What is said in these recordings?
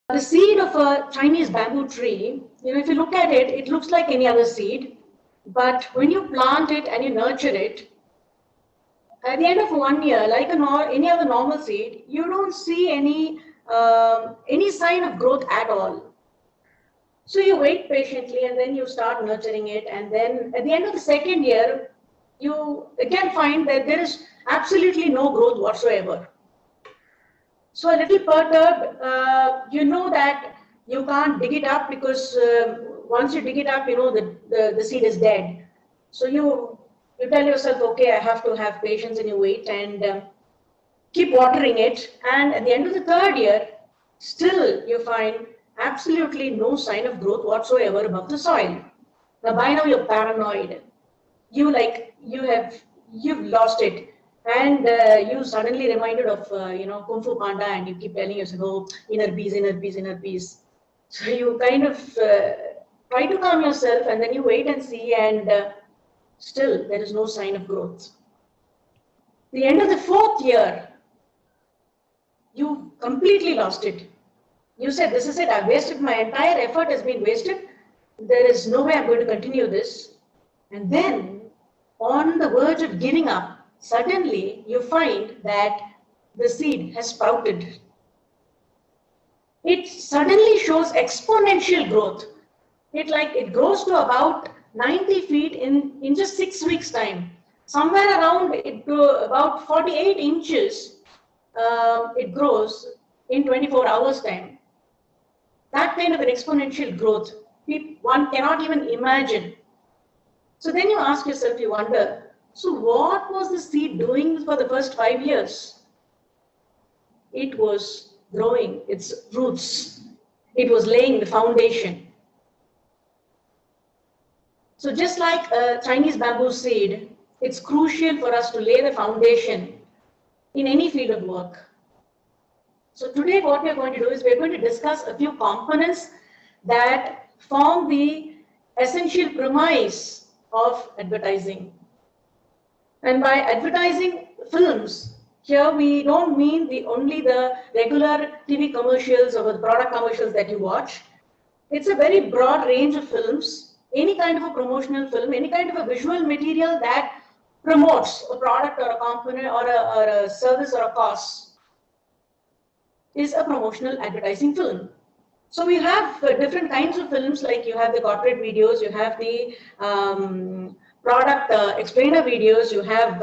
The seed of a Chinese bamboo tree, if you look at it, it looks like any other seed. But when you plant it and you nurture it, at the end of 1 year, like any other normal seed, you don't see any sign of growth at all. So you wait patiently and then you start nurturing it. And then at the end of the 2nd year, you again find that there is absolutely no growth whatsoever. So a little perturbed, you know that you can't dig it up because once you dig it up, you know the seed is dead. So you tell yourself, okay, I have to have patience, and you wait and keep watering it. And at the end of the 3rd year, still you find absolutely no sign of growth whatsoever above the soil. Now by now you're paranoid. You've lost it. And you suddenly reminded of Kung Fu Panda, and you keep telling yourself, oh, inner peace, inner peace, inner peace. So you kind of try to calm yourself, and then you wait and see, and still there is no sign of growth. The end of the 4th year, you completely lost it. You said, this is it, I've wasted, my entire effort has been wasted. There is no way I'm going to continue this. And then, on the verge of giving up, suddenly you find that the seed has sprouted. It suddenly shows exponential growth. It grows to about 90 feet in just 6 weeks' time. Somewhere around about 48 inches, it grows in 24 hours' time. That kind of an exponential growth, one cannot even imagine. So then you ask yourself, you wonder, so what was the seed doing for the first 5 years? It was growing its roots. It was laying the foundation. So just like a Chinese bamboo seed, it's crucial for us to lay the foundation in any field of work. So today what we are going to do is we are going to discuss a few components that form the essential premise of advertising. And by advertising films, here we don't mean only the regular TV commercials or the product commercials that you watch. It's a very broad range of films, any kind of a promotional film, any kind of a visual material that promotes a product or a component or a service or a cause is a promotional advertising film. So we have different kinds of films, like you have the corporate videos, you have the product explainer videos, you have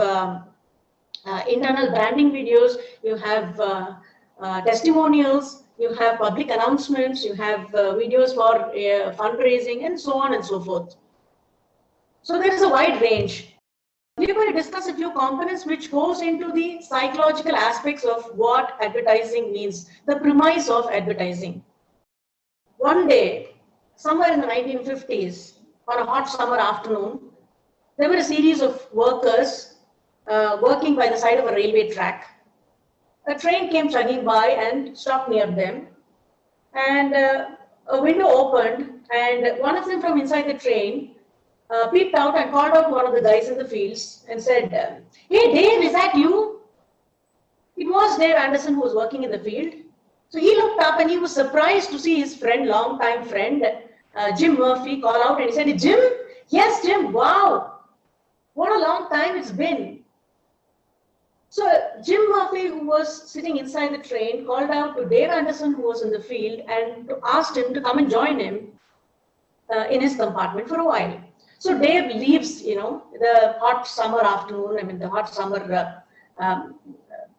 internal branding videos, you have testimonials, you have public announcements, you have videos for fundraising, and so on and so forth. So there is a wide range. We're going to discuss a few components which goes into the psychological aspects of what advertising means, the premise of advertising. One day, somewhere in the 1950s, on a hot summer afternoon, there were a series of workers working by the side of a railway track. A train came chugging by and stopped near them, and a window opened, and one of them from inside the train peeped out and called out one of the guys in the fields and said, "Hey Dave, is that you?" It was Dave Anderson who was working in the field. So he looked up and he was surprised to see his friend, long-time friend, Jim Murphy, call out, and he said, "Jim? Yes, Jim, wow, what a long time it's been." So Jim Murphy, who was sitting inside the train, called out to Dave Anderson, who was in the field, and asked him to come and join him in his compartment for a while. So Dave leaves, the hot summer afternoon, the hot summer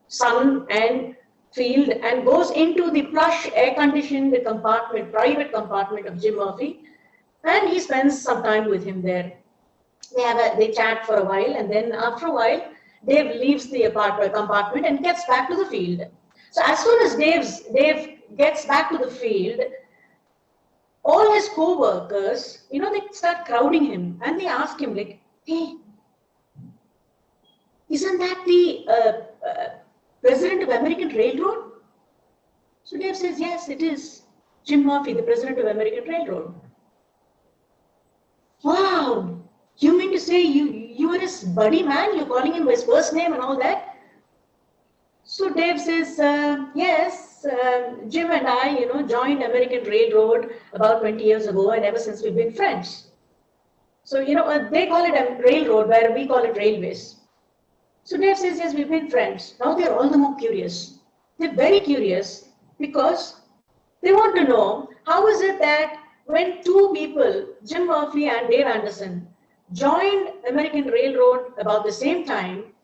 sun and field, and goes into the plush air-conditioned compartment, private compartment of Jim Murphy, and he spends some time with him there. They chat for a while, and then after a while, Dave leaves the compartment and gets back to the field. So as soon as Dave gets back to the field, all his co-workers, they start crowding him, and they ask him, like, "Hey, isn't that the president of American Railroad?" So Dave says, "Yes, it is Jim Murphy, the president of American Railroad." "Wow, you mean to say you are his buddy, man? You're calling him by his first name and all that?" So Dave says, "Yes, Jim and I, joined American Railroad about 20 years ago, and ever since we've been friends. So, they call it a railroad, where we call it railways. So Dave says, yes, we've been friends. Now they're all the more curious. They're very curious because they want to know, how is it that when two people, Jim Murphy and Dave Anderson, joined American Railroad about the same time,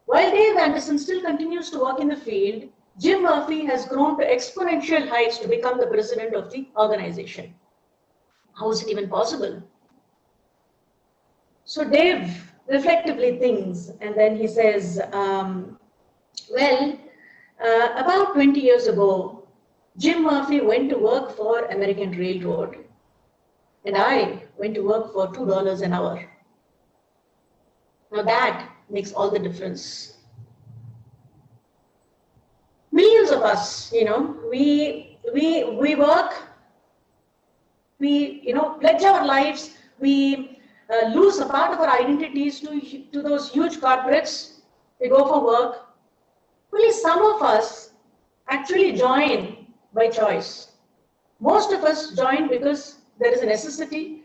while Dave Anderson still continues to work in the field, Jim Murphy has grown to exponential heights to become the president of the organization. How is it even possible? So Dave reflectively thinks, and then he says, about 20 years ago, Jim Murphy went to work for American Railroad, and I went to work for $2 an hour. Now that makes all the difference. Millions of us, we work, we, pledge our lives, we lose a part of our identities to those huge corporates. We go for work. Only some of us actually join by choice. Most of us join because there is a necessity,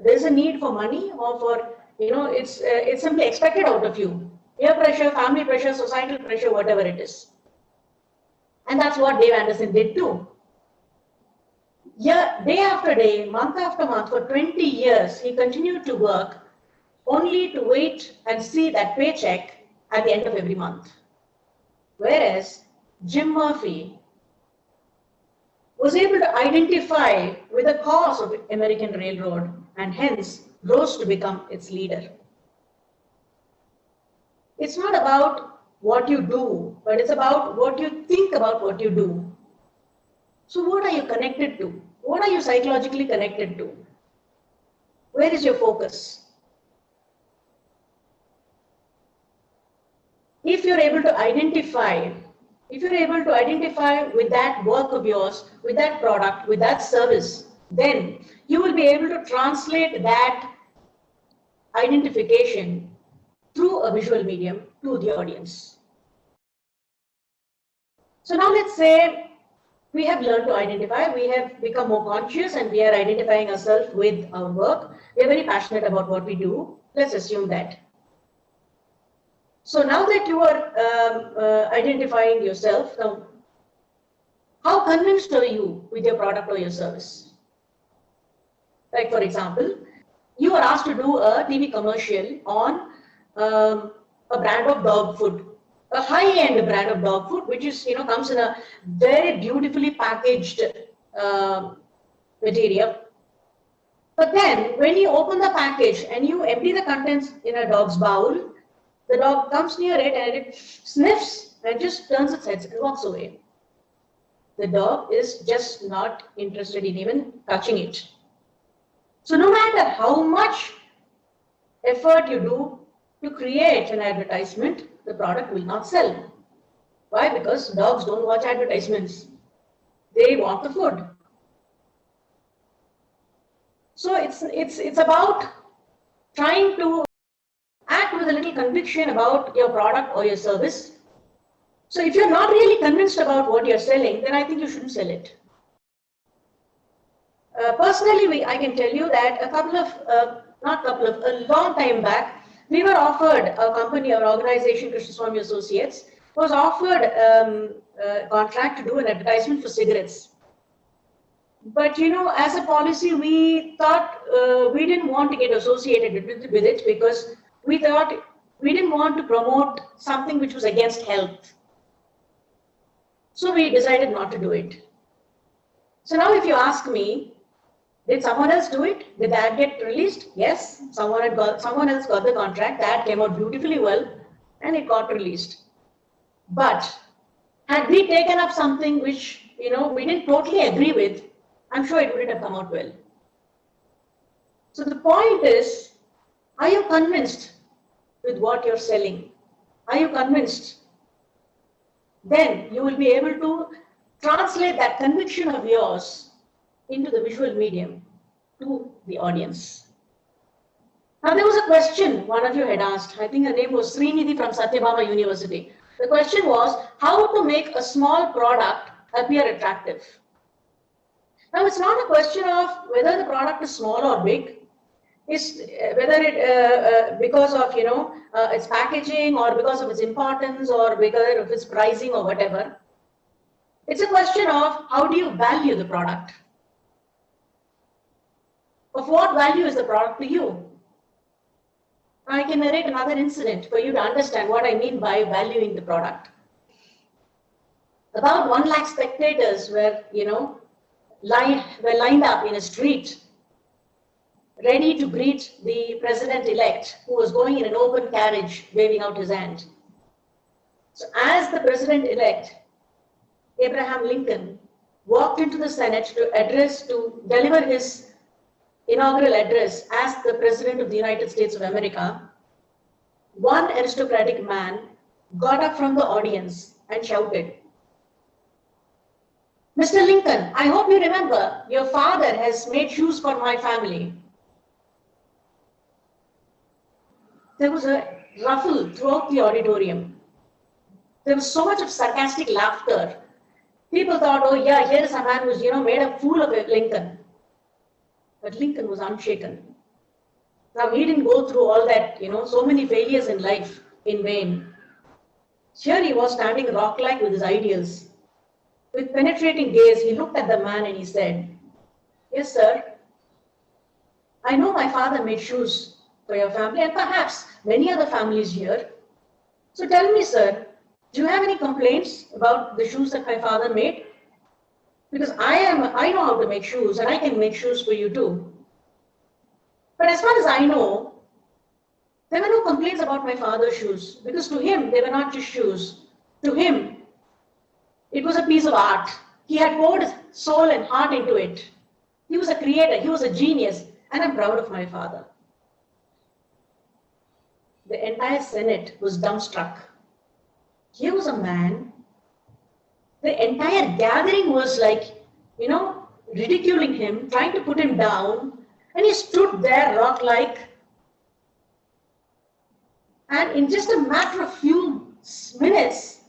there is a need for money, or for, it's simply expected out of you. Peer pressure, family pressure, societal pressure, whatever it is. And that's what Dave Anderson did too. Yeah, day after day, month after month, for 20 years, he continued to work only to wait and see that paycheck at the end of every month. Whereas Jim Murphy was able to identify with the cause of American Railroad and hence rose to become its leader. It's not about what you do, but it's about what you think about what you do. So what are you connected to? What are you psychologically connected to? Where is your focus? If you're able to identify with that work of yours, with that product, with that service, then you will be able to translate that identification through a visual medium to the audience. So now let's say we have learned to identify, we have become more conscious, and we are identifying ourselves with our work. We are very passionate about what we do. Let's assume that. So now that you are identifying yourself, now, how convinced are you with your product or your service? Like, for example, you are asked to do a TV commercial on a brand of dog food, a high-end brand of dog food, which is, comes in a very beautifully packaged material. But then when you open the package and you empty the contents in a dog's bowl, the dog comes near it and it sniffs and just turns its head and walks away. The dog is just not interested in even touching it. So no matter how much effort you do to create an advertisement, the product will not sell. Why? Because dogs don't watch advertisements. They want the food. So it's about trying to act with a little conviction about your product or your service. So if you're not really convinced about what you're selling, then I think you shouldn't sell it. Personally, I can tell you that a long time back, we were offered, a company, our organization, Krishnaswamy Associates, was offered a contract to do an advertisement for cigarettes. But as a policy, we thought we didn't want to get associated with it because we thought we didn't want to promote something which was against health. So we decided not to do it. So now if you ask me, did someone else do it? Did that get released? Yes, someone else got the contract. That came out beautifully well and it got released. But had we taken up something which we didn't totally agree with, I'm sure it wouldn't have come out well. So the point is, are you convinced with what you're selling? Are you convinced? Then you will be able to translate that conviction of yours into the visual medium to the audience. Now there was a question one of you had asked. I think her name was Srinidhi from Sathyabama University. The question was how to make a small product appear attractive. Now, it's not a question of whether the product is small or big. It's whether it because of its packaging or because of its importance or because of its pricing or whatever. It's a question of how do you value the product? Of what value is the product to you? I can narrate another incident for you to understand what I mean by valuing the product. About 1 lakh spectators were, lined up in a street, ready to greet the president-elect, who was going in an open carriage, waving out his hand. So, as the president-elect, Abraham Lincoln, walked into the Senate to deliver his inaugural address as the President of the United States of America, one aristocratic man got up from the audience and shouted, "Mr. Lincoln, I hope you remember your father has made shoes for my family." There was a ruffle throughout the auditorium. There was so much of sarcastic laughter. People thought, oh yeah, here is a man who's made a fool of Lincoln. But Lincoln was unshaken. Now, he didn't go through all that, so many failures in life in vain. Here he was standing rock-like with his ideals. With penetrating gaze, he looked at the man and he said, "Yes, sir. I know my father made shoes for your family and perhaps many other families here. So tell me, sir, do you have any complaints about the shoes that my father made? Because I know how to make shoes and I can make shoes for you too. But as far as I know, there were no complaints about my father's shoes because to him, they were not just shoes. To him, it was a piece of art. He had poured his soul and heart into it. He was a creator, he was a genius, and I'm proud of my father." The entire Senate was dumbstruck. Here was a man, the entire gathering was like, ridiculing him, trying to put him down, and he stood there rock-like. And in just a matter of few minutes,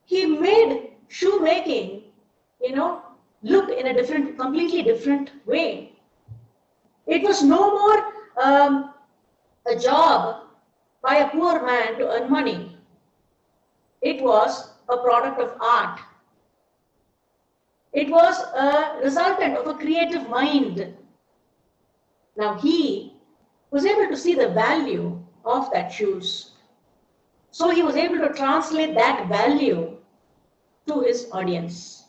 he made shoemaking, look in a completely different way. It was no more a job by a poor man to earn money. It was a product of art. It was a resultant of a creative mind. Now he was able to see the value of that shoes. So he was able to translate that value to his audience.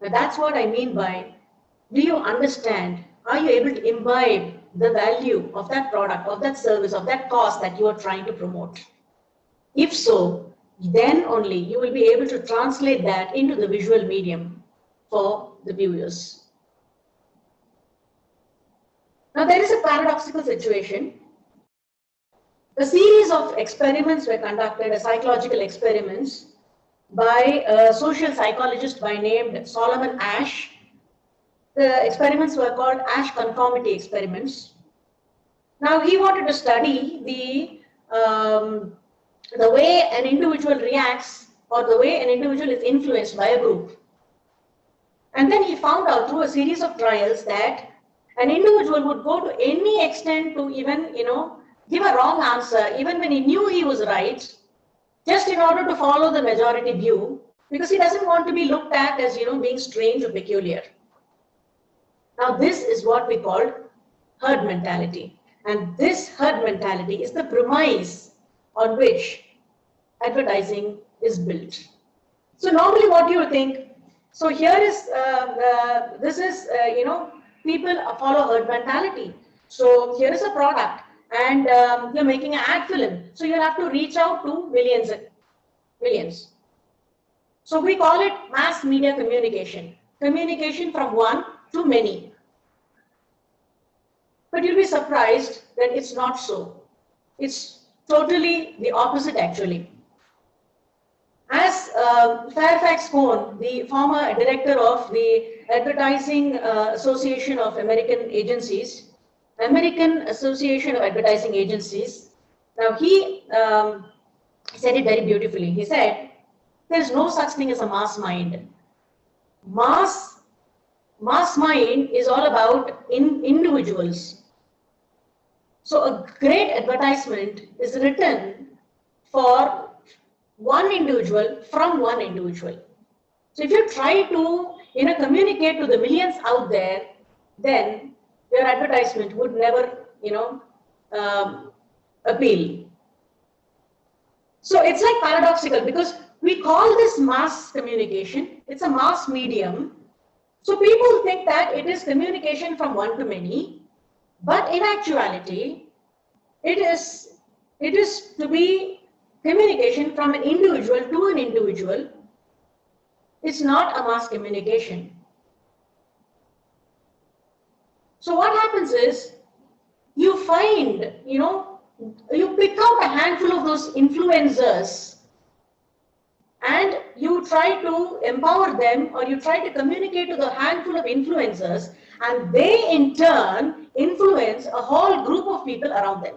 Now that's what I mean by, do you understand? Are you able to imbibe the value of that product, of that service, of that cause that you are trying to promote? If so, then only you will be able to translate that into the visual medium for the viewers. Now there is a paradoxical situation. A series of experiments were conducted, psychological experiments, by a social psychologist by name Solomon Asch. The experiments were called Asch conformity experiments. Now he wanted to study the way an individual reacts or the way an individual is influenced by a group. And then he found out through a series of trials that an individual would go to any extent to even, give a wrong answer, even when he knew he was right, just in order to follow the majority view, because he doesn't want to be looked at as, being strange or peculiar. Now, this is what we call herd mentality. And this herd mentality is the premise on which advertising is built. So normally what you think, so here is, people follow herd mentality. So here is a product and you're making an ad film. So you'll have to reach out to millions. So we call it mass media communication. Communication from one to many. But you'll be surprised that it's not so. It's totally the opposite actually. As Fairfax Cohn, the former director of the Advertising Association of American Agencies, American Association of Advertising Agencies, now he He said it very beautifully. He said, there is no such thing as a mass mind. Mass mind is all about individuals. So a great advertisement is written for one individual from one individual. So if you try to communicate to the millions out there, then your advertisement would never appeal. So it's like paradoxical, because we call this mass communication, it's a mass medium. So people think that it is communication from one to many, but in actuality, it is to be communication from an individual to an individual. It's not a mass communication. So what happens is, you find, you pick out a handful of those influencers and you try to empower them, or you try to communicate to the handful of influencers, and they in turn influence a whole group of people around them.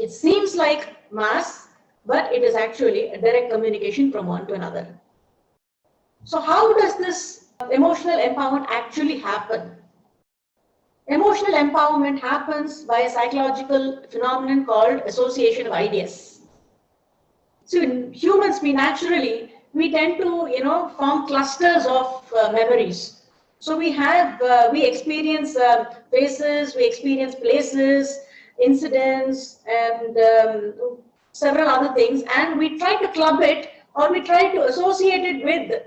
It seems like mass, but it is actually a direct communication from one to another. So how does this emotional empowerment actually happen? Emotional empowerment happens by a psychological phenomenon called association of ideas. So in humans, we tend to, form clusters of memories. So we experience faces, we experience places, incidents, and several other things, and we try to club it, or we try to associate it with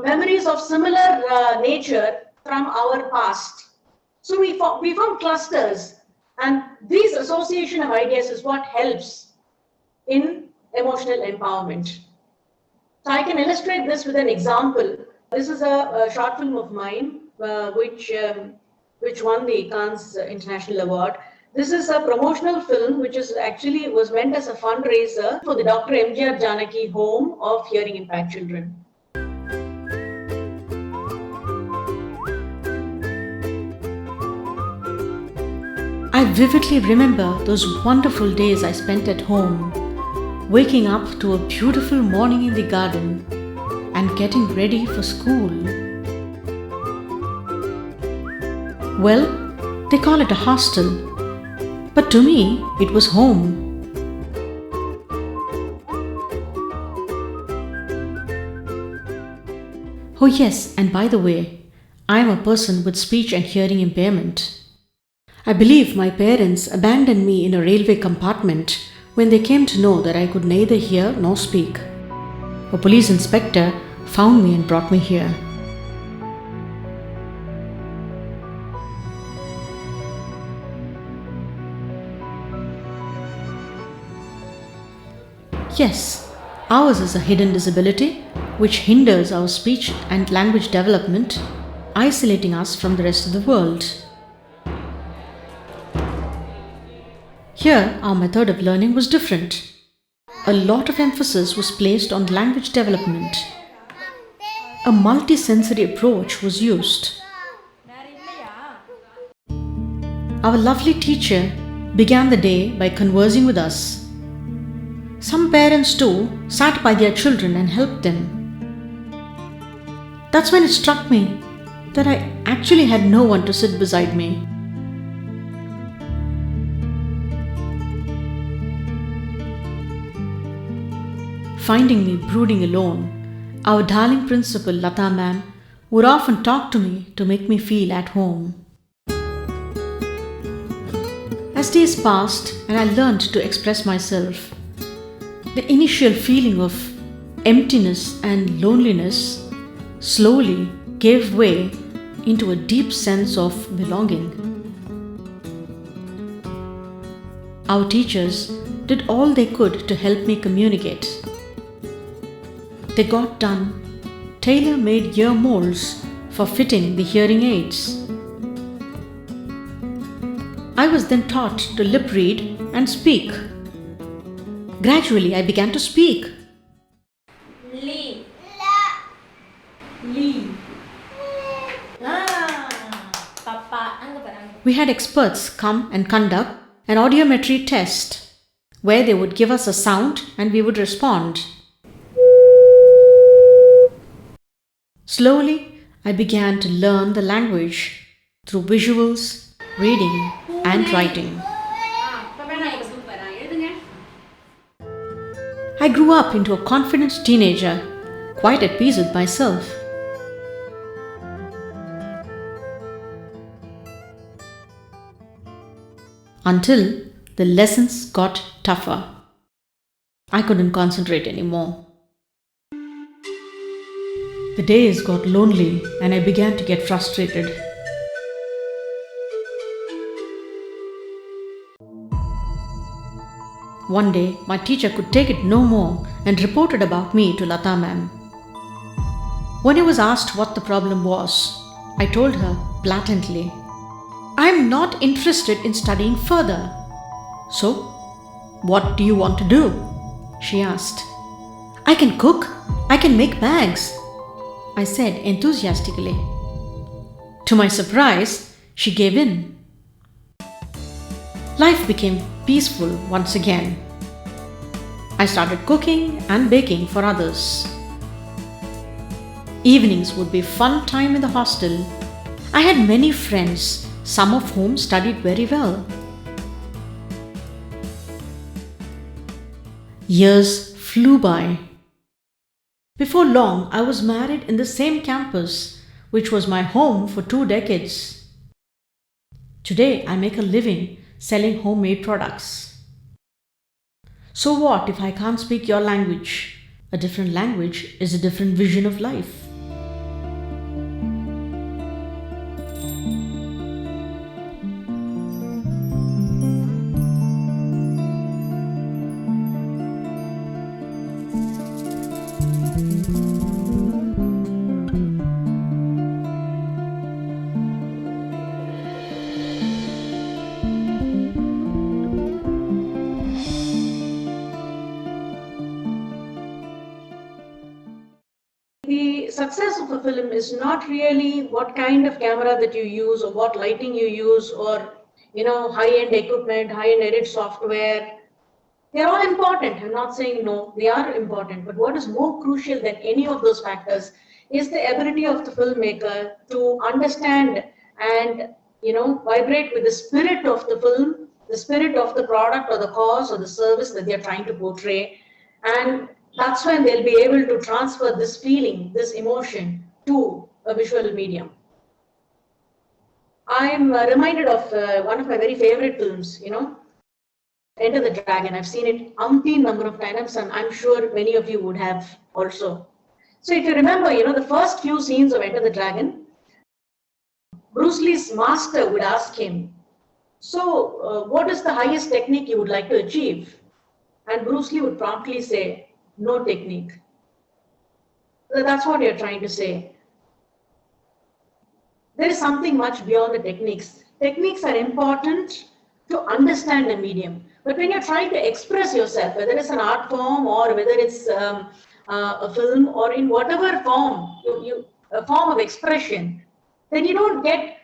memories of similar nature from our past. So we form clusters, and this association of ideas is what helps in emotional empowerment. So I can illustrate this with an example. This is a short film of mine, which won the Cannes International Award. This is a promotional film which was meant as a fundraiser for the Dr. M.G.R. Janaki Home of Hearing Impaired Children. I vividly remember those wonderful days I spent at home, waking up to a beautiful morning in the garden and getting ready for school. Well, they call it a hostel, but to me, it was home. Oh yes, and by the way, I am a person with speech and hearing impairment. I believe my parents abandoned me in a railway compartment when they came to know that I could neither hear nor speak. A police inspector found me and brought me here. Yes, ours is a hidden disability which hinders our speech and language development, isolating us from the rest of the world. Here, our method of learning was different. A lot of emphasis was placed on language development. A multisensory approach was used. Our lovely teacher began the day by conversing with us. Some parents too sat by their children and helped them. That's when it struck me that I actually had no one to sit beside me. Finding me brooding alone, our darling principal, Latha ma'am, would often talk to me to make me feel at home. As days passed and I learned to express myself, the initial feeling of emptiness and loneliness slowly gave way into a deep sense of belonging. Our teachers did all they could to help me communicate. They got done tailor-made ear molds for fitting the hearing aids. I was then taught to lip read and speak. Gradually, I began to speak. Lee. Lee. Papa. We had experts come and conduct an audiometry test. where they would give us a sound and we would respond. Slowly, I began to learn the language through visuals, reading, and writing. I grew up into a confident teenager, quite at peace with myself. Until the lessons got tougher. I couldn't concentrate anymore. The days got lonely and I began to get frustrated. One day, my teacher could take it no more and reported about me to Latha ma'am. When I was asked what the problem was, I told her blatantly, I am not interested in studying further. So, what do you want to do? She asked. I can cook. I can make bags, I said enthusiastically. To my surprise, she gave in. Life became peaceful once again. I started cooking and baking for others. Evenings would be fun time in the hostel. I had many friends, some of whom studied very well. Years flew by. Before long, I was married in the same campus, which was my home for 2 decades. Today, I make a living selling homemade products. So what if I can't speak your language? A different language is a different vision of life. The success of a film is not really what kind of camera that you use or what lighting you use or high-end equipment, high-end edit software. They're all important. I'm not saying no, they are important. But what is more crucial than any of those factors is the ability of the filmmaker to understand and vibrate with the spirit of the film, the spirit of the product or the cause or the service that they're trying to portray. And that's when they'll be able to transfer this feeling, this emotion to a visual medium. I'm reminded of one of my very favorite films, Enter the Dragon. I've seen it umpteen number of times, and I'm sure many of you would have also. So if you remember, the first few scenes of Enter the Dragon, Bruce Lee's master would ask him, so what is the highest technique you would like to achieve? And Bruce Lee would promptly say, no technique. So that's what you're trying to say. There is something much beyond the techniques. Techniques are important to understand a medium. But when you're trying to express yourself, whether it's an art form or whether it's a film or in whatever form, a form of expression, then you don't get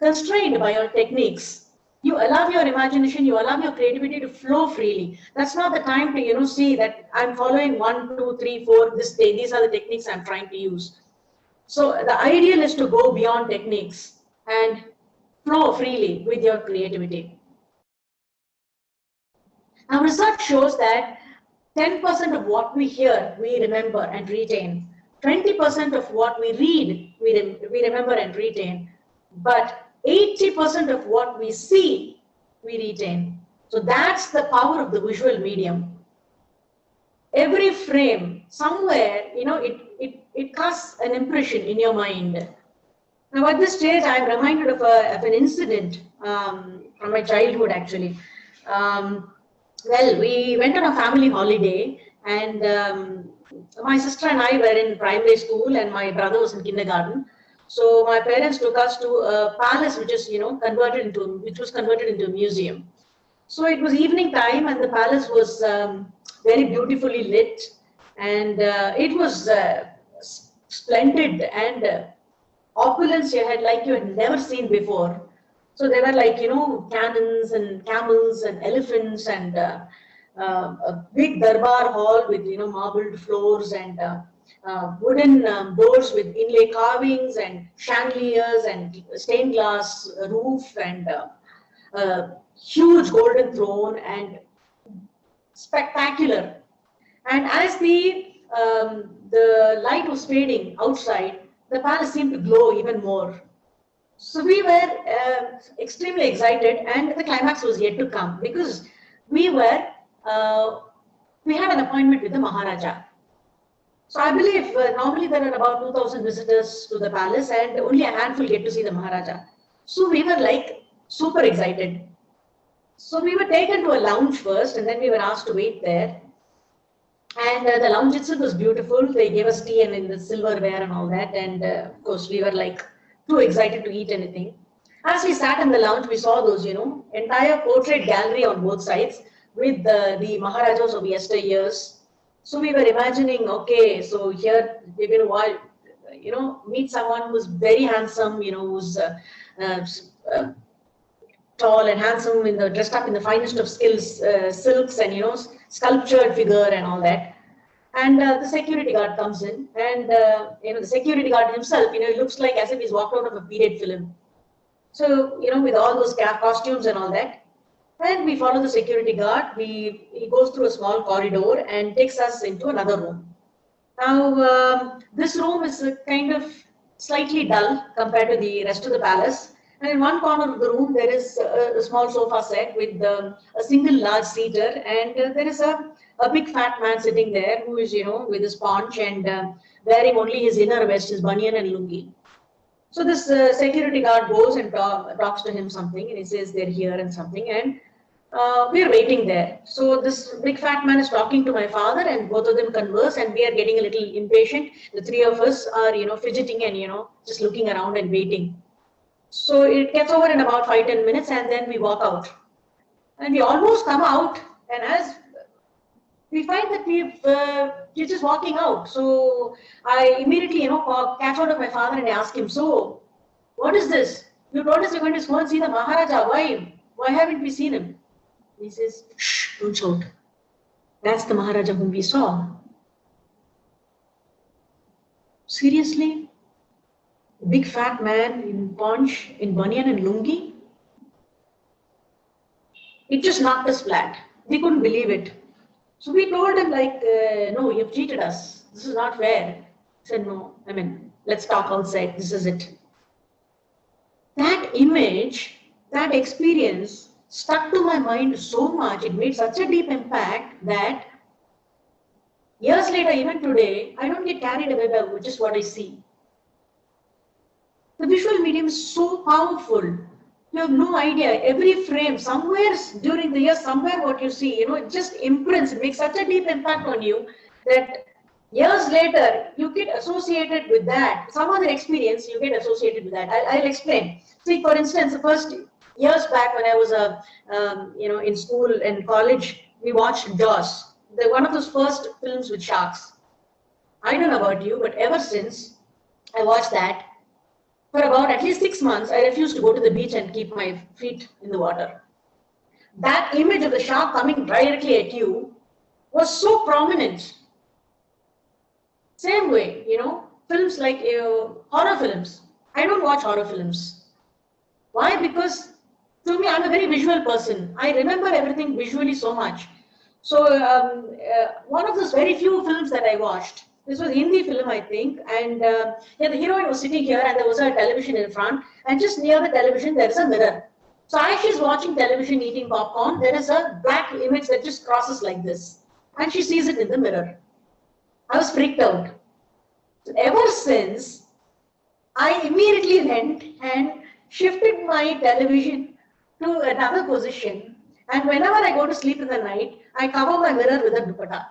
constrained by your techniques. You allow your imagination, you allow your creativity to flow freely. That's not the time to, see that I'm following 1, 2, 3, 4, this day. These are the techniques I'm trying to use. So the ideal is to go beyond techniques and flow freely with your creativity. Now, research shows that 10% of what we hear, we remember and retain. 20% of what we read, we remember and retain. But 80% of what we see, we retain. So that's the power of the visual medium. Every frame, somewhere, it casts an impression in your mind. Now, at this stage, I'm reminded of an incident from my childhood, actually. Well, we went on a family holiday, and my sister and I were in primary school, and my brother was in kindergarten. So my parents took us to a palace, which was converted into a museum. So it was evening time, and the palace was very beautifully lit, and it was splendid and opulence you had never seen before. So there were like, cannons and camels and elephants and a big darbar hall with, marbled floors and wooden doors with inlay carvings and chandeliers and stained glass roof and huge golden throne and spectacular. And as the light was fading outside, the palace seemed to glow even more. So we were extremely excited, and the climax was yet to come because we were we had an appointment with the Maharaja. So I believe normally there are about 2,000 visitors to the palace, and only a handful get to see the Maharaja. So we were like super excited. So we were taken to a lounge first, and then we were asked to wait there. And the lounge itself was beautiful. They gave us tea and in the silverware and all that. And of course, we were like too excited to eat anything. As we sat in the lounge, we saw those, entire portrait gallery on both sides with the Maharajas of yesteryears. So we were imagining, okay, so here we're going to, meet someone who's very handsome, who's tall and handsome, dressed up in the finest of silks and sculptured figure and all that. And the security guard comes in, and the security guard himself, it looks like as if he's walked out of a period film. So with all those costumes and all that, and we follow the security guard. He goes through a small corridor and takes us into another room. Now this room is kind of slightly dull compared to the rest of the palace. And in one corner of the room, there is a small sofa set with a single large seater, and there is a big fat man sitting there who is, with his paunch and wearing only his inner vest, his banyan and lungi. So this security guard goes and talks to him something, and he says they're here and something, and we're waiting there. So this big fat man is talking to my father, and both of them converse, and we are getting a little impatient. The three of us are, fidgeting and, just looking around and waiting. So it gets over in about 5-10 minutes, and then we walk out. And we almost come out, and as we find that we're just walking out. So I immediately, catch hold of my father and I ask him, so what is this? You told us you're going to go and see the Maharaja. Why haven't we seen him? He says, shh, don't shout. That's the Maharaja whom we saw. Seriously? Big fat man in paunch, in banyan and lungi? It just knocked us flat. We couldn't believe it. So we told him like, no, you've cheated us. This is not fair. He said, no, let's talk outside. This is it. That image, that experience stuck to my mind so much. It made such a deep impact that years later, even today, I don't get carried away by just what I see. The visual medium is so powerful. You have no idea. Every frame, somewhere during the year, somewhere what you see, it just imprints. It makes such a deep impact on you that years later, you get associated with that. Some other experience, you get associated with that. I'll explain. See, for instance, the first years back when I was, in school and college, we watched Jaws. One of those first films with sharks. I don't know about you, but ever since I watched that, for about at least 6 months, I refused to go to the beach and keep my feet in the water. That image of the shark coming directly at you was so prominent. Same way, films like horror films. I don't watch horror films. Why? Because to me, I'm a very visual person. I remember everything visually so much. So one of those very few films that I watched, this was a Hindi film, I think, and the heroine was sitting here and there was a television in front, and just near the television there is a mirror. So as she's watching television eating popcorn, there is a black image that just crosses like this, and she sees it in the mirror. I was freaked out. So ever since, I immediately went and shifted my television to another position, and whenever I go to sleep in the night, I cover my mirror with a dupatta.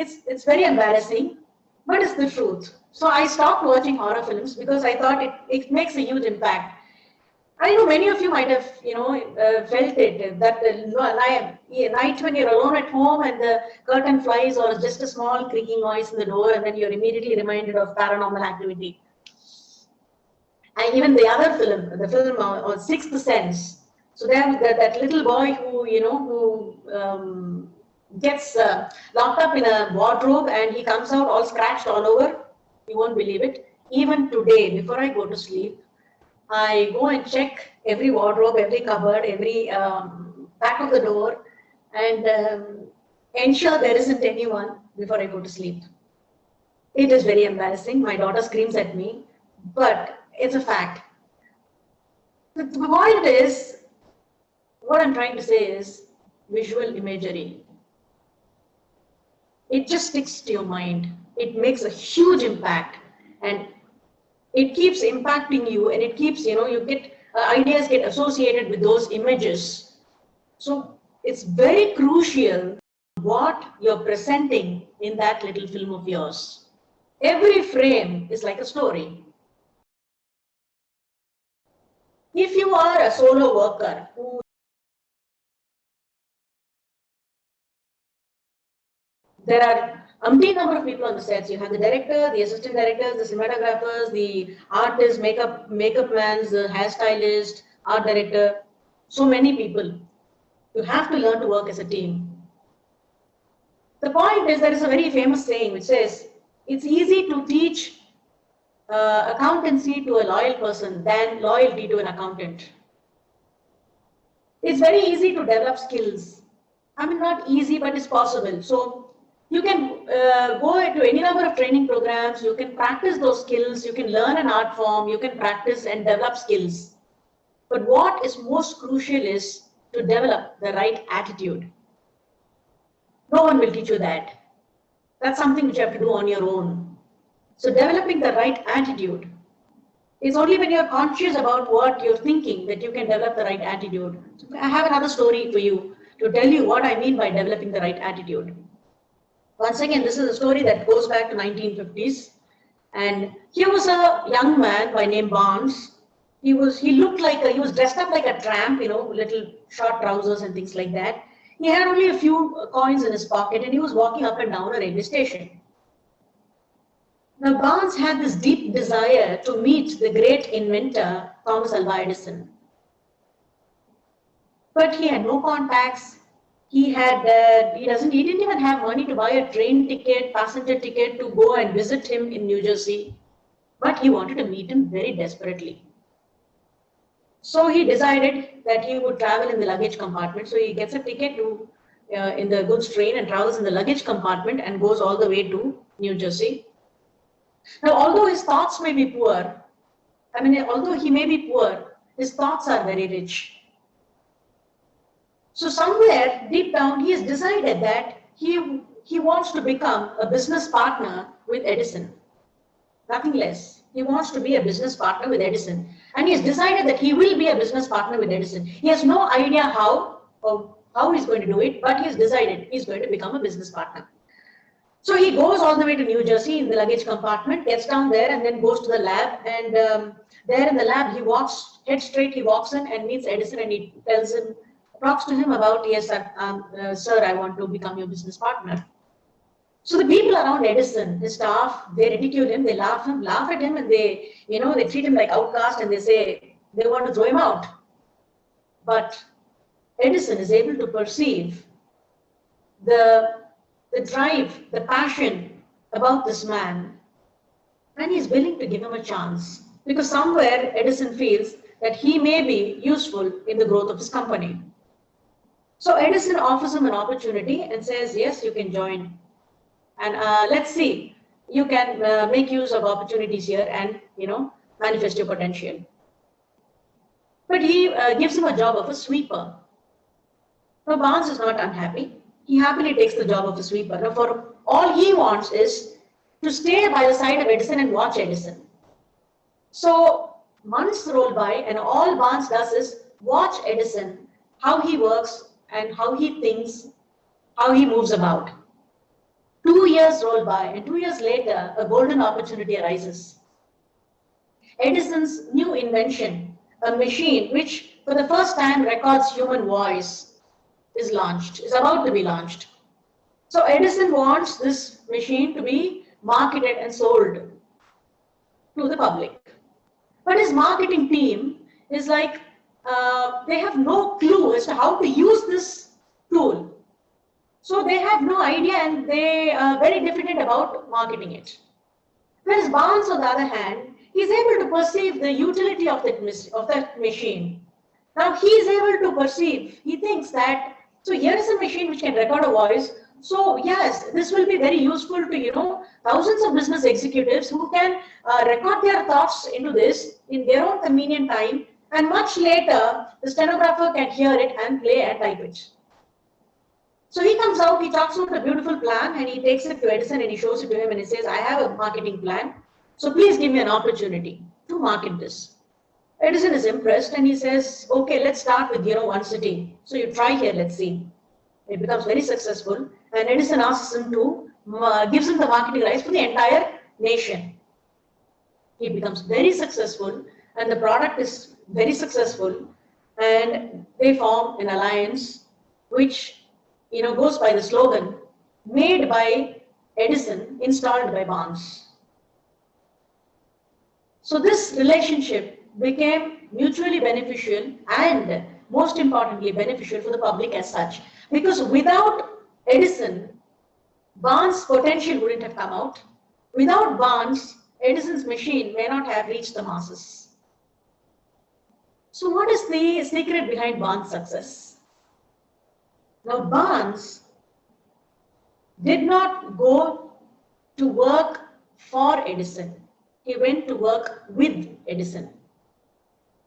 It's very embarrassing, but it's the truth. So I stopped watching horror films because I thought it makes a huge impact. I know many of you might have, felt it, that night when you're alone at home and the curtain flies or just a small creaking noise in the door, and then you're immediately reminded of paranormal activity. And even the other film, the film on Sixth Sense. So there, that little boy who, who gets locked up in a wardrobe and he comes out all scratched all over. You won't believe it. Even today, before I go to sleep, I go and check every wardrobe, every cupboard, every back of the door, and ensure there isn't anyone before I go to sleep. It is very embarrassing. My daughter screams at me, but it's a fact. The point is, what I'm trying to say is visual imagery. It just sticks to your mind. It makes a huge impact, and it keeps impacting you, and it keeps, you get ideas get associated with those images. So it's very crucial what you're presenting in that little film of yours. Every frame is like a story. If you are a solo worker who there are umpteen number of people on the sets. You have the director, the assistant directors, the cinematographers, the artists, makeup mans, the hairstylist, art director. So many people. You have to learn to work as a team. The point is, there is a very famous saying which says, it's easy to teach accountancy to a loyal person than loyalty to an accountant. It's very easy to develop skills. I mean, not easy, but it's possible. So you can go into any number of training programs, you can practice those skills, you can learn an art form, you can practice and develop skills. But what is most crucial is to develop the right attitude. No one will teach you that. That's something which you have to do on your own. So developing the right attitude. It's only when you're conscious about what you're thinking that you can develop the right attitude. So I have another story for you to tell you what I mean by developing the right attitude. Once again, this is a story that goes back to 1950s. And here was a young man by name Barnes. He was dressed up like a tramp, little short trousers and things like that. He had only a few coins in his pocket and he was walking up and down a railway station. Now, Barnes had this deep desire to meet the great inventor, Thomas Alva Edison. But he had no contacts. He didn't even have money to buy a train ticket, passenger ticket to go and visit him in New Jersey. But he wanted to meet him very desperately. So he decided that he would travel in the luggage compartment. So he gets a ticket in the goods train and travels in the luggage compartment and goes all the way to New Jersey. Now, although his thoughts may be poor, although he may be poor, his thoughts are very rich. So somewhere deep down, he has decided that he wants to become a business partner with Edison. Nothing less. He wants to be a business partner with Edison. And he has decided that he will be a business partner with Edison. He has no idea how he's going to do it, but he has decided he's going to become a business partner. So he goes all the way to New Jersey in the luggage compartment, gets down there and then goes to the lab. And there in the lab, he walks head straight, he walks in and meets Edison and he talks to him about, yes, sir, I want to become your business partner. So the people around Edison, his staff, they ridicule him, they laugh at him, and they treat him like outcast, and they say they want to throw him out. But Edison is able to perceive the drive, the passion about this man, and he's willing to give him a chance because somewhere Edison feels that he may be useful in the growth of his company. So Edison offers him an opportunity and says, yes, you can join. And let's see, you can make use of opportunities here and, manifest your potential. But he gives him a job of a sweeper. Now, Barnes is not unhappy. He happily takes the job of a sweeper. Now, for all he wants is to stay by the side of Edison and watch Edison. So months roll by and all Barnes does is watch Edison, how he works and how he thinks, how he moves about. 2 years roll by and 2 years later, a golden opportunity arises. Edison's new invention, a machine which for the first time records human voice, is about to be launched. So Edison wants this machine to be marketed and sold to the public. But his marketing team is like, they have no clue as to how to use this tool. So they have no idea and they are very diffident about marketing it. Whereas Barnes, on the other hand, is able to perceive the utility of that machine. Now he is able to perceive, he thinks that, so here is a machine which can record a voice. So yes, this will be very useful to, thousands of business executives who can record their thoughts into this in their own convenient time, and much later, the stenographer can hear it and play and type it. So he comes out, he talks about a beautiful plan, and he takes it to Edison and he shows it to him and he says, I have a marketing plan. So please give me an opportunity to market this. Edison is impressed and he says, okay, let's start with, one city. So you try here, let's see. It becomes very successful. And Edison asks him to, gives him the marketing rights for the entire nation. He becomes very successful and the product is very successful. And they form an alliance which, goes by the slogan, made by Edison, installed by Barnes. So this relationship became mutually beneficial and most importantly beneficial for the public as such. Because without Edison, Barnes' potential wouldn't have come out. Without Barnes, Edison's machine may not have reached the masses. So what is the secret behind Barnes' success? Now Barnes did not go to work for Edison. He went to work with Edison.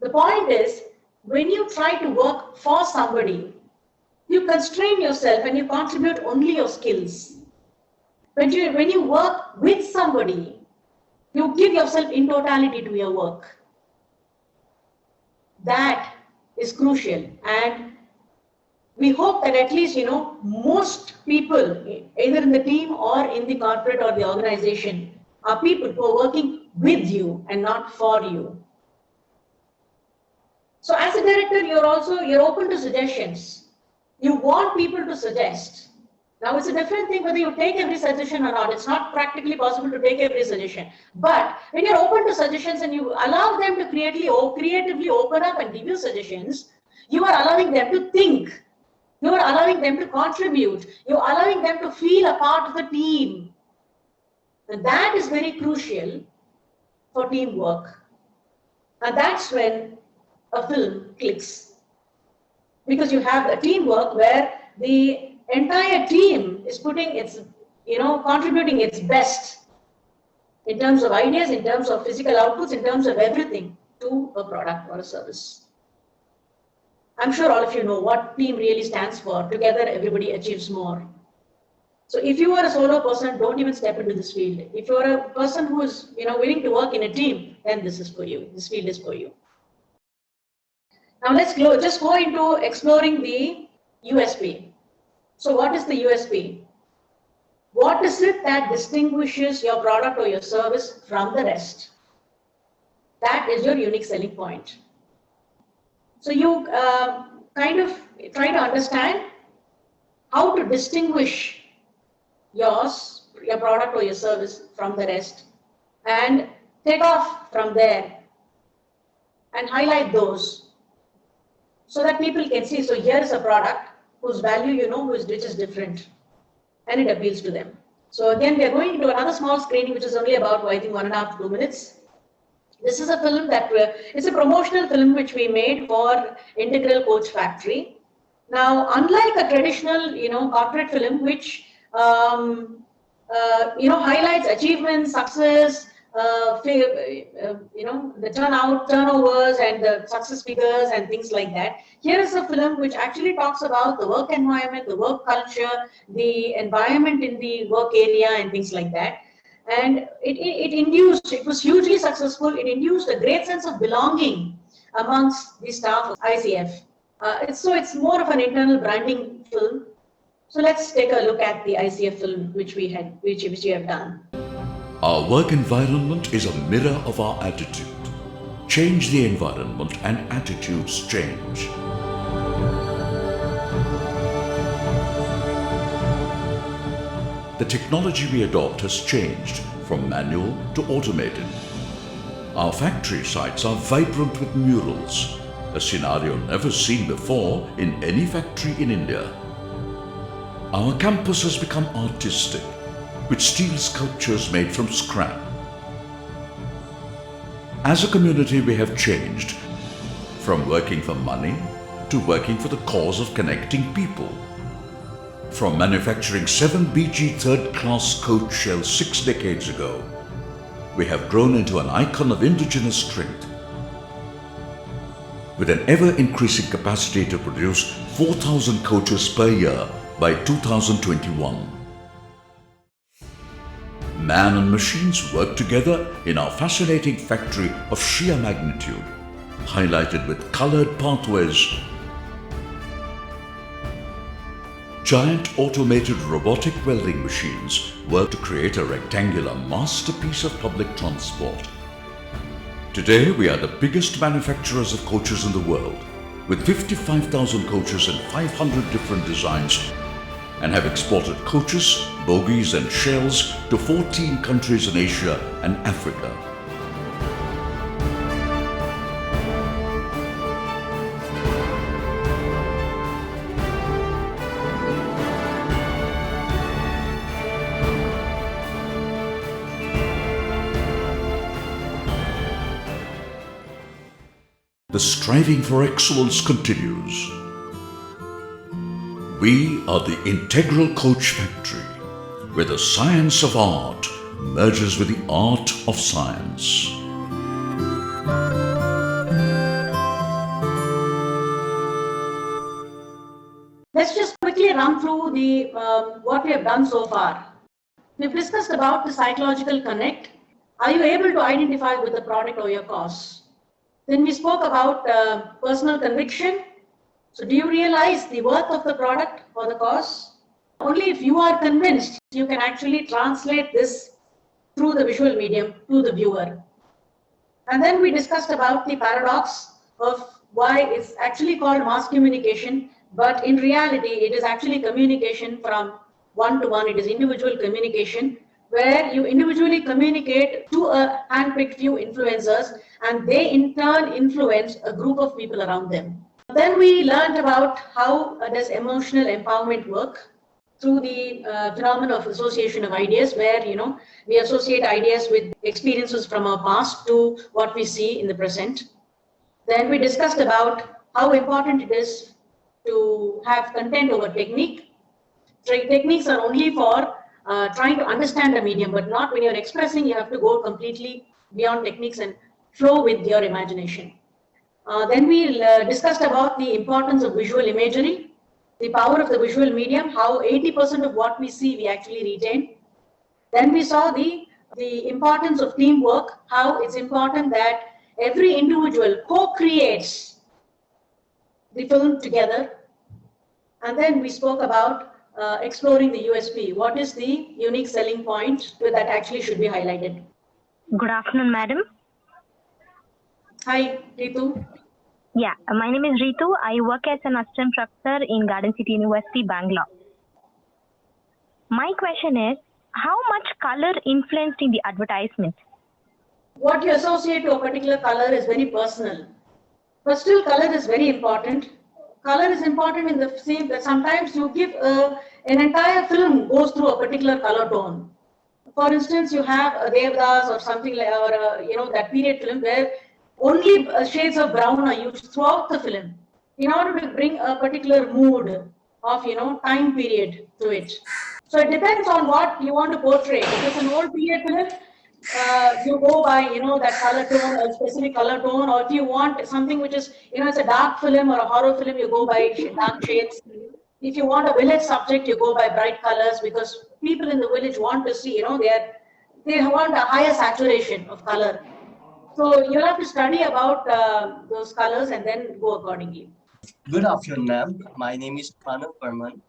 The point is, when you try to work for somebody, you constrain yourself and you contribute only your skills. When you work with somebody, you give yourself in totality to your work. That is crucial. And we hope that at least, most people, either in the team or in the corporate or the organization, are people who are working with you and not for you. So as a director, you're open to suggestions. You want people to suggest. Now it's a different thing whether you take every suggestion or not. It's not practically possible to take every suggestion. But when you're open to suggestions and you allow them to creatively open up and give you suggestions, you are allowing them to think. You are allowing them to contribute. You're allowing them to feel a part of the team. And that is very crucial for teamwork. And that's when a film clicks. Because you have a teamwork where the entire team is putting its, contributing its best in terms of ideas, in terms of physical outputs, in terms of everything to a product or a service. I'm sure all of you know what team really stands for. Together, everybody achieves more. So if you are a solo person, don't even step into this field. If you are a person who is, willing to work in a team, then this is for you. This field is for you. Now let's just go into exploring the USP. So what is the USP? What is it that distinguishes your product or your service from the rest? That is your unique selling point. So you kind of try to understand how to distinguish your product or your service from the rest and take off from there and highlight those so that people can see. So here is a product whose value which is different and it appeals to them. So again, we are going into another small screening which is only about, I think, 1.5 to 2 minutes. This is a film that it's a promotional film which we made for Integral Coach Factory. Now, unlike a traditional, corporate film which highlights achievements, success, the turnovers and the success figures and things like that. Here is a film which actually talks about the work environment, the work culture, the environment in the work area and things like that. And it was hugely successful. It induced a great sense of belonging amongst the staff of ICF. It's more of an internal branding film. So let's take a look at the ICF film which we have done. Our work environment is a mirror of our attitude. Change the environment and attitudes change. The technology we adopt has changed from manual to automated. Our factory sites are vibrant with murals, a scenario never seen before in any factory in India. Our campus has become artistic, with steel sculptures made from scrap. As a community, we have changed from working for money to working for the cause of connecting people. From manufacturing 7 BG third-class coach shells 6 decades ago, we have grown into an icon of indigenous strength, with an ever-increasing capacity to produce 4,000 coaches per year by 2021. Man and machines work together in our fascinating factory of sheer magnitude, highlighted with colored pathways. Giant automated robotic welding machines work to create a rectangular masterpiece of public transport. Today, we are the biggest manufacturers of coaches in the world, with 55,000 coaches in 500 different designs, and have exported coaches, bogies and shells to 14 countries in Asia and Africa. The striving for excellence continues. We are the integral coach factory, where the science of art merges with the art of science. Let's just quickly run through the what we have done so far. We've discussed about the psychological connect. Are you able to identify with the product or your cause? Then we spoke about personal conviction. So do you realize the worth of the product or the cause? Only if you are convinced, you can actually translate this through the visual medium to the viewer. And then we discussed about the paradox of why it's actually called mass communication, but in reality, it is actually communication from one to one. It is individual communication, where you individually communicate to a handpicked few influencers, and they in turn influence a group of people around them. Then we learned about how does emotional empowerment work through the phenomenon of association of ideas, where we associate ideas with experiences from our past to what we see in the present. Then we discussed about how important it is to have content over technique. Techniques are only for trying to understand a medium, but not when you're expressing. You have to go completely beyond techniques and flow with your imagination. Then we discussed about the importance of visual imagery, the power of the visual medium, how 80% of what we see we actually retain. Then we saw the importance of teamwork, how it's important that every individual co-creates the film together. And then we spoke about exploring the USP. What is the unique selling point that actually should be highlighted? Good afternoon, madam. Hi, Ritu. Yeah, my name is Ritu. I work as an assistant professor in Garden City University, Bangalore. My question is, how much color influenced in the advertisement? What you associate to a particular color is very personal. But still, color is very important. Color is important in the same that sometimes you give an entire film goes through a particular color tone. For instance, you have a Devdas or something like, or that period film where only shades of brown are used throughout the film in order to bring a particular mood of time period to it. So it depends on what you want to portray. If it's an old period film, you go by that color tone, a specific color tone, or if you want something which is it's a dark film or a horror film, you go by dark shades. If you want a village subject, you go by bright colors, because people in the village want to see they want a higher saturation of color. So you'll have to study about those colors and then go accordingly. Good afternoon, ma'am. My name is Pranav Burman,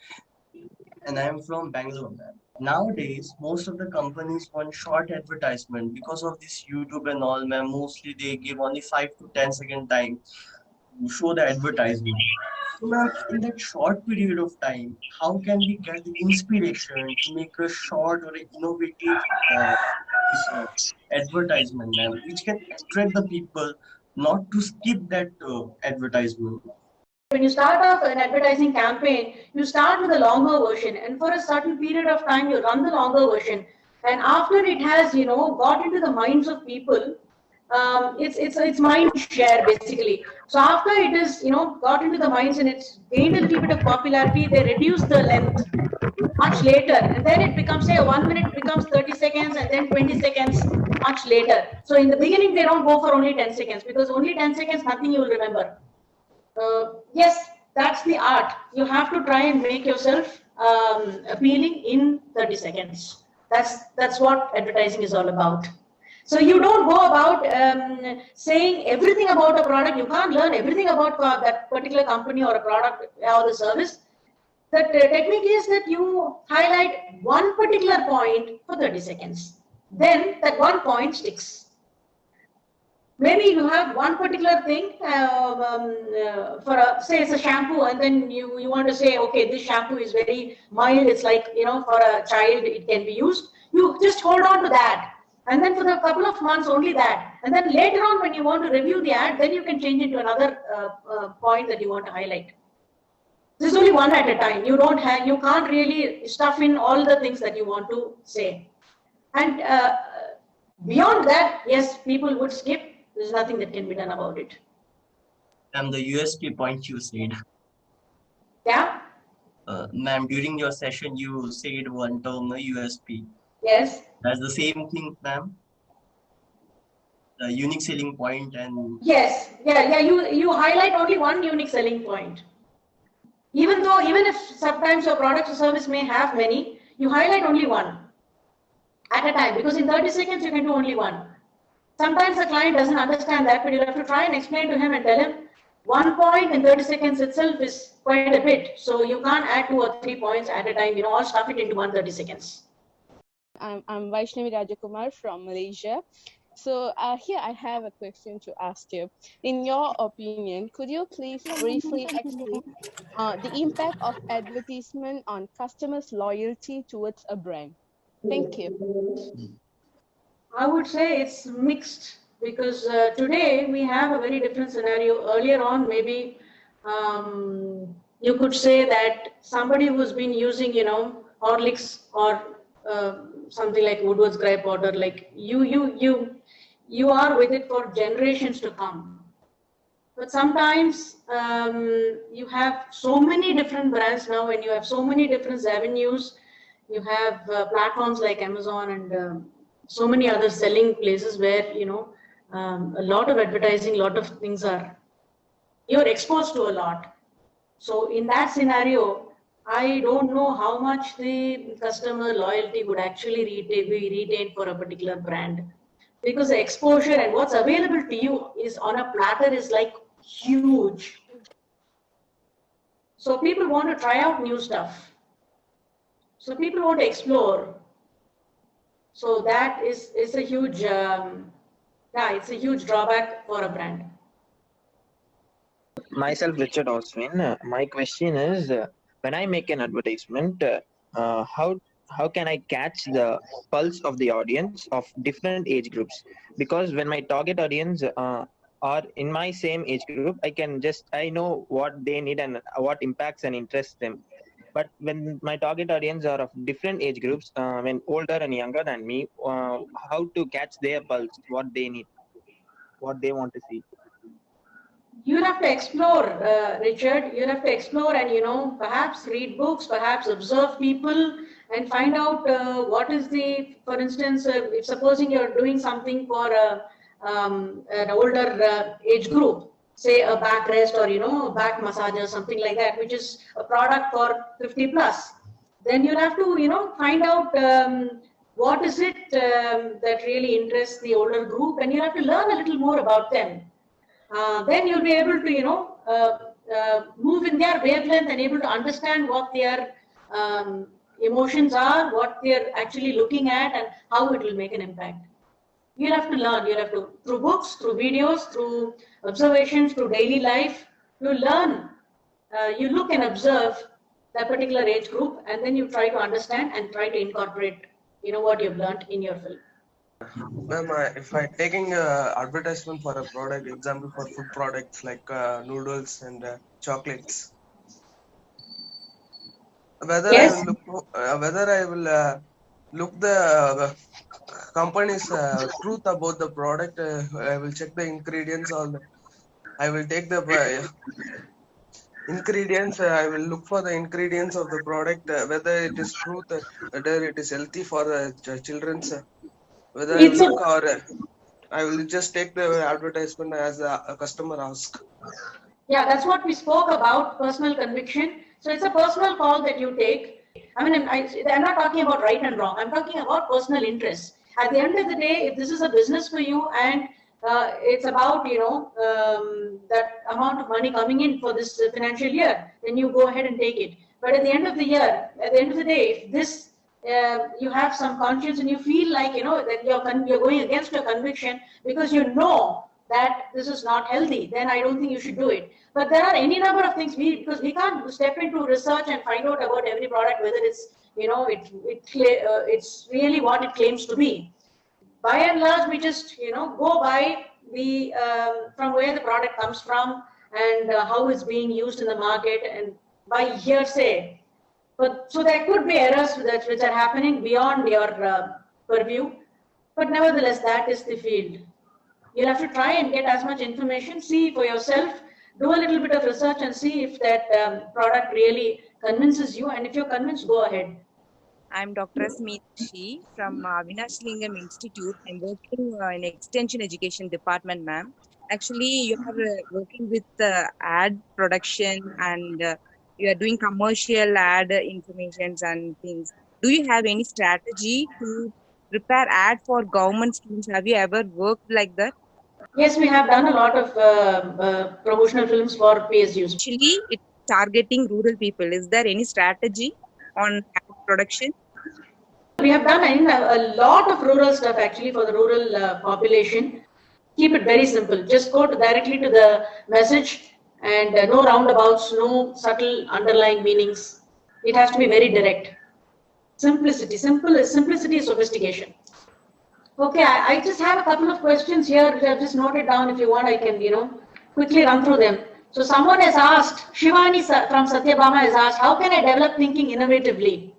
and I am from Bangalore, ma'am. Nowadays, most of the companies want short advertisement because of this YouTube and all, ma'am. Mostly they give only 5 to 10 second time to show the advertisement. So, ma'am, in that short period of time, how can we get the inspiration to make a short or innovative advertisement, ma'am, which can attract the people not to skip that advertisement. When you start off an advertising campaign, you start with a longer version, and for a certain period of time, you run the longer version. And after it has, got into the minds of people, it's mind share basically. So after it is, got into the minds and it's gained a little bit of popularity, they reduce the length much later, and then it becomes, say, 1 minute becomes 30 seconds, and then 20 seconds much later. So in the beginning, they don't go for only 10 seconds because only 10 seconds, nothing you will remember. Yes, that's the art. You have to try and make yourself appealing in 30 seconds. That's what advertising is all about. So you don't go about saying everything about a product. You can't learn everything about that particular company or a product or the service. The technique is that you highlight one particular point for 30 seconds. Then that one point sticks. Maybe you have one particular thing say it's a shampoo, and then you want to say, okay, this shampoo is very mild. It's like, for a child, it can be used. You just hold on to that. And then for a couple of months, only that. And then later on, when you want to review the ad, then you can change it to another point that you want to highlight. This is only one at a time. You can't really stuff in all the things that you want to say. And beyond that, yes, people would skip. There's nothing that can be done about it. And the USP point you said. Yeah? Ma'am, during your session, you said one term, USP. Yes. That's the same thing, ma'am. The unique selling point and... Yes. Yeah. You highlight only one unique selling point. Even if sometimes your product or service may have many, you highlight only one at a time, because in 30 seconds, you can do only one. Sometimes the client doesn't understand that, but you'll have to try and explain to him and tell him 1 point in 30 seconds itself is quite a bit. So you can't add 2 or 3 points at a time, or stuff it into 130 seconds. I'm Vaishnavi Rajakumar from Malaysia. So here I have a question to ask you. In your opinion, could you please briefly explain the impact of advertisement on customers' loyalty towards a brand? Thank you. I would say it's mixed, because today we have a very different scenario. Earlier on, maybe you could say that somebody who's been using, Horlicks or something like Woodward's Grey Powder, like you are with it for generations to come. But sometimes you have so many different brands now, and you have so many different avenues. You have platforms like Amazon and so many other selling places where, a lot of advertising, a lot of things you're exposed to a lot. So in that scenario, I don't know how much the customer loyalty would actually be retained for a particular brand, because the exposure and what's available to you is on a platter is like huge. So people want to try out new stuff. So people want to explore. So that is a huge, it's a huge drawback for a brand. Myself, Richard Oswin. My question is, when I make an advertisement, how can I catch the pulse of the audience of different age groups? Because when my target audience are in my same age group, I know what they need and what impacts and interests them. But when my target audience are of different age groups, when older and younger than me, how to catch their pulse, what they need, what they want to see? You have to explore, Richard. You have to explore and, perhaps read books, perhaps observe people and find out what is for instance, if supposing you're doing something for an older age group, say a backrest or, a back massage or something like that, which is a product for 50 plus, then you'll have to, find out what is it that really interests the older group, and you have to learn a little more about them. Then you'll be able to, move in their wavelength and able to understand what their emotions are, what they're actually looking at, and how it will make an impact. You'll have to learn. You'll have to, through books, through videos, through observations, through daily life, you learn. You look and observe that particular age group, and then you try to understand and try to incorporate, what you've learned in your film. Ma'am, if I taking advertisement for a product, example for food products like noodles and chocolates, whether I will Yes. look whether I will look the company's truth about the product, I will check the ingredients or I will take the ingredients. I will look for the ingredients of the product, whether it is truth, whether it is healthy for the children's, whether I will It's a look or I will just take the advertisement as a customer ask. Yeah, that's what we spoke about, personal conviction. So it's a personal call that you take. I mean, I'm not talking about right and wrong. I'm talking about personal interest. At the end of the day, if this is a business for you and it's about, that amount of money coming in for this financial year, then you go ahead and take it. But at the end of the year, at the end of the day, if this you have some conscience and you feel like that you're going against your conviction because you know that this is not healthy, then I don't think you should do it. But there are any number of things because we can't step into research and find out about every product whether it's it's really what it claims to be. By and large, we just go by the from where the product comes from and how it's being used in the market and by hearsay. But so there could be errors which are happening beyond your purview, but nevertheless, that is the field. You'll have to try and get as much information, see for yourself, do a little bit of research and see if that product really convinces you. And if you're convinced, go ahead. I'm Dr. Smitashi from Avinash Lingam Institute. I'm working in Extension Education Department, ma'am. Actually, you are working with ad production and you are doing commercial ad informations and things. Do you have any strategy to prepare ad for government schemes? Have you ever worked like that? Yes, we have done a lot of promotional films for PSUs. Actually, it's targeting rural people. Is there any strategy on ad production? We have done a lot of rural stuff actually for the rural population. Keep it very simple. Just go directly to the message and no roundabouts, no subtle underlying meanings. It has to be very direct. Simplicity. Simplicity is sophistication. Okay, I just have a couple of questions here which I've just noted down. If you want, I can, quickly run through them. So someone has asked, Shivani from Sathyabama has asked, how can I develop thinking innovatively?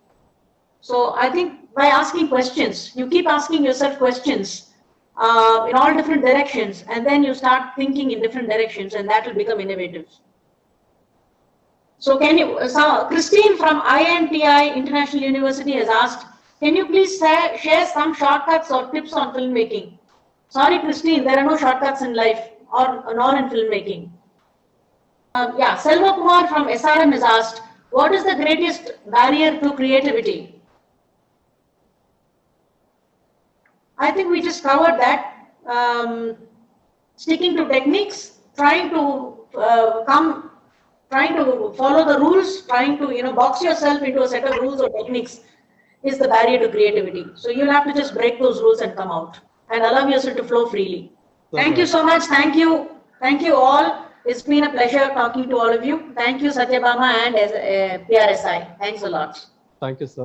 So I think by asking questions, you keep asking yourself questions in all different directions, and then you start thinking in different directions, and that will become innovative. So Christine from INTI International University has asked, can you please share some shortcuts or tips on filmmaking? Sorry, Christine, there are no shortcuts in life or nor in filmmaking. Selva Kumar from SRM has asked, what is the greatest barrier to creativity? I think we just covered that. Sticking to techniques, trying to follow the rules, trying to box yourself into a set of rules or techniques is the barrier to creativity. So you'll have to just break those rules and come out and allow yourself to flow freely. Thank you so much. Thank you all. It's been a pleasure talking to all of you. Thank you, Sathyabama and PRSI. Thanks a lot. Thank you, sir.